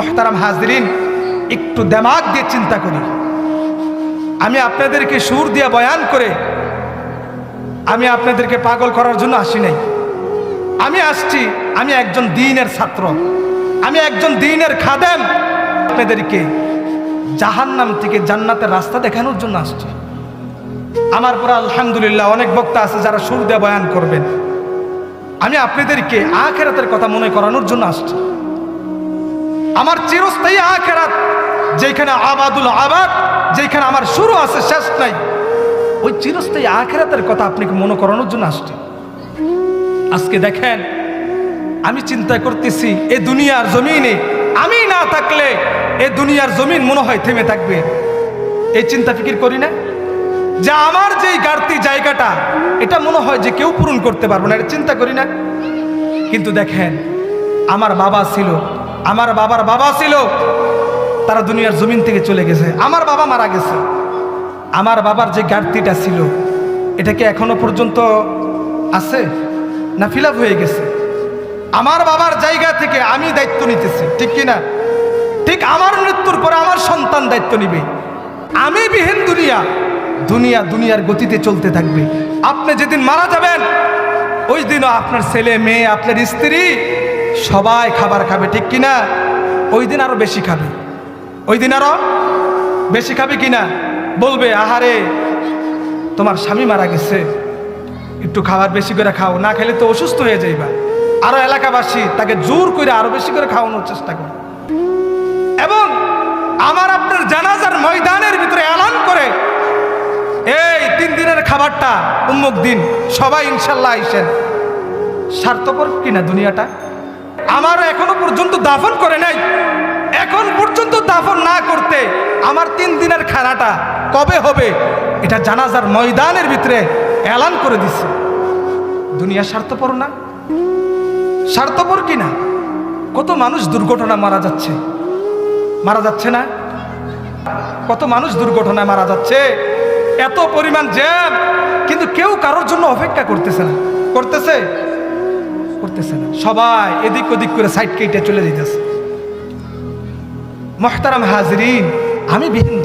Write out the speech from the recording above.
মুহতারাম হাজরিন, একটু দিমাগ দিয়ে চিন্তা করি। আমি আপনাদেরকে সুর দিয়ে বয়ান করে আমি আপনাদেরকে পাগল করার জন্য আসি নাই। আমি আসছি, আমি একজন দ্বীনের ছাত্র, আমি একজন দ্বীনের খাদেম। আপনাদেরকে জাহান্নাম থেকে জান্নাতের রাস্তা দেখানোর জন্য আসছি। আমার পরে আলহামদুলিল্লাহ অনেক বক্তা আছে যারা সুর দিয়ে বয়ান করবেন। আমি আপনাদেরকে আখিরাতের কথা মনে করানোর জন্য আসছি। আমার চিরস্থায়ী আখিরাত, যেখানে আবাদুল আবাদ, যেখানে আমার শুরু আছে শেষ নাই, ওই চিরস্থায়ী আখিরাতের কথা আপনাকে মনে করানোর জন্য আসছি। আজকে দেখেন, আমি চিন্তা করতেছি এ দুনিয়ার জমিনে আমি না থাকলে এ দুনিয়ার জমিন মনে হয় থেমে থাকবে। এই চিন্তা ফিকির করি না যে আমার যেই গাড়তি জায়গাটা, এটা মনে হয় যে কেউ পূরণ করতে পারবো না, এটা চিন্তা করি না। কিন্তু দেখেন, আমার বাবা ছিল, আমার বাবার বাবা ছিল, তারা দুনিয়ার জমিন থেকে চলে গেছে। আমার বাবা মারা গেছে। আমার বাবার যে গাড়তিটা ছিল, এটা কি এখনো পর্যন্ত আছে না ফিল আপ হয়ে গেছে? আমার বাবার জায়গা থেকে আমি দায়িত্ব নিতেছি, ঠিক কিনা? ঠিক আমার মৃত্যুর পরে আমার সন্তান দায়িত্ব নিবে। আমি বিহীন দুনিয়া, দুনিয়া দুনিয়ার গতিতে চলতে থাকবে। আপনি যেদিন মারা যাবেন, ওই দিনও আপনার ছেলে মেয়ে, আপনার স্ত্রী সবাই খাবার খাবে, ঠিক কিনা? ওই দিন আরো বেশি খাবে, ওই দিন আরো বেশি খাবে কিনা? বলবে, আহারে তোমার স্বামী মারা গেছে, একটু খাবার বেশি করে খাও, না খেলে তো অসুস্থ হয়ে যাইবা। আরো এলাকাবাসী তাকে জোর করে আরো বেশি করে খাওয়ানোর চেষ্টা করে, এবং আমার আপনার জানাজার ময়দানের ভিতরে এলান করে, এই 3 দিনের খাবারটা উম্মুক দিন, সবাই ইনশাল্লাহ আইসেন। স্বার্থপর কিনা দুনিয়াটা? আমার এখনো পর্যন্ত দাফন করে নাই, এখন পর্যন্ত দাফন না করতে আমার 3 দিনের খানাটা কবে হবে এটা জানাজার ময়দানের ভিতরে এলান করে দিছে। দুনিয়া স্বার্থপর না? স্বার্থপর কিনা? কত মানুষ দুর্ঘটনা মারা যাচ্ছে, মারা যাচ্ছে না? কত মানুষ দুর্ঘটনায় মারা যাচ্ছে, এত পরিমাণ জ্যাম, কিন্তু কেউ কারোর জন্য অপেক্ষা করতেছে না। করতেছে? করতেছে না। সবাই এদিক ওদিক করে সাইড কেটে চলে যেতেছে। মুহতারাম হাজরিন, আমি বিহীন